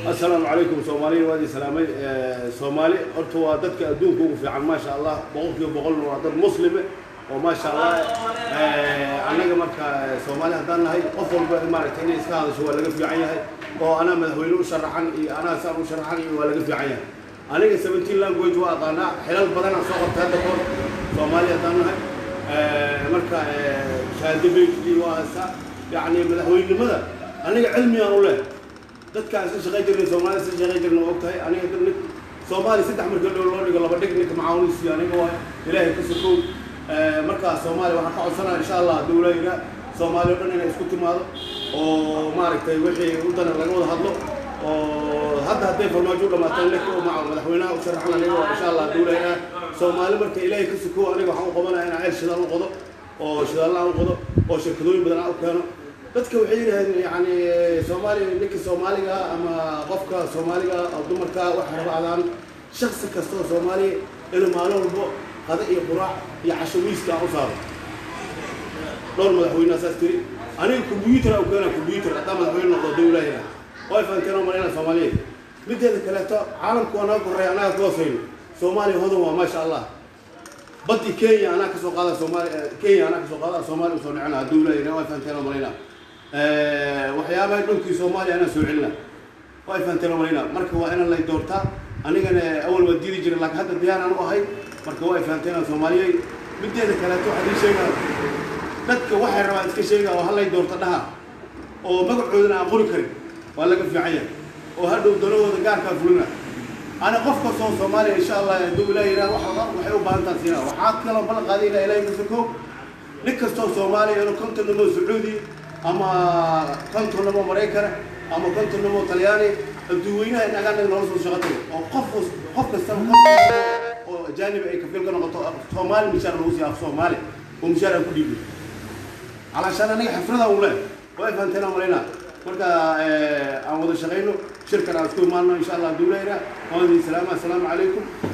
السلام عليكم سومالي وادي سلامي سومالي أرتوا دتك أدونكم في عم ما شاء الله بقول وضد مسلمة وما شاء الله أنا جمرك سومالي هذا هاي أفضل مرتين إسكان شو ولا في عينها وأنا مذهولو شرحني أنا سامو شرحني ولا في عينها أنا جسبتي لان جوج وأنا حلال بدنا صوت هذا كون سومالي هذا هاي مرك شهادة بيجي واسع يعني مذهولي لماذا أنا علمي أقوله dadka aan shaqay jirnay Soomaaliya si shaqay jirnay waqti aniga dadka Soomaaliya saddex markii loo dhigo laba dhigniga macaawinsi aniga waa Ilaahay ku soo marka Soomaaliya waxa ka codsanaa insha Allah dawladda Soomaaliya dhan inay isku timaado oo maaragtay wixii u dan laga wada hadlo oo hadday farmaajo dhamaatay leh oo maca madaxweynaha u sharaxna aniga insha Allah dawladda Soomaaliya marka Ilaahay ku soo aniga waxaan u qabanayaa in ay shidaal u qodo oo shidaal aan u qodo oo shirkadooyin badan u keeno dadka waxay yiraahdeen yani Soomaaliya ninka Soomaaliga ama qofka Soomaaliga oo dumarka wax rabadaan shakhsi kasta oo Soomaali inuu maalin walba qada iyo quraac iyo cashawiiska u saaro dhowr madaxweyne asaastiri aniga computer oo kana computer hadda madaxweyne noqdo dawladda way faanteen oo marina Soomaaliya mideeda kale ta caalamku ana qoray ana toosayno Soomaaliya hodan waa ma sha Allah badii Kenya ana ka soo qaada Soomaaliya Kenya ana ka soo qaada Soomaaliya soo nicna dawladda way faanteen oo marina waxyaabaha dhulkii Soomaaliya ana soo celina way faanteen marina marka waa in la doorta anigana awal wadiidi jiray laakiin hadda diyaar aan u ahay marka way faanteen Soomaaliya mideeda kale to hadii sheega dadka waxay rabaan iska sheega oo hal ay doorta dhaha oo magacoodana aan qori karin waa laga fiican yahay oo hadhow dalooda gaarka fulina ana qofka Soomaaliya insha Allah dawladda Iiraan waxay u baahan tahay waxa kale oo bal qaadina Ilaahay ku soo ninkasto Soomaaliya inuu kontonno Sacuudi ama kontonno Mareykan ama kontonno Talyaani dadweynaha in agaan loo soo shaqeeyo oo qof kasta oo janib ay ka filka noqoto Soomaali mishaar loo siyaa Soomaali oo mishaar ku dhiibo علشان أنا حفرها ولا فانتنا مرينا مركا عمود الشغينو شركة أسكون معنا إن شاء الله دولة وهذه السلام عليكم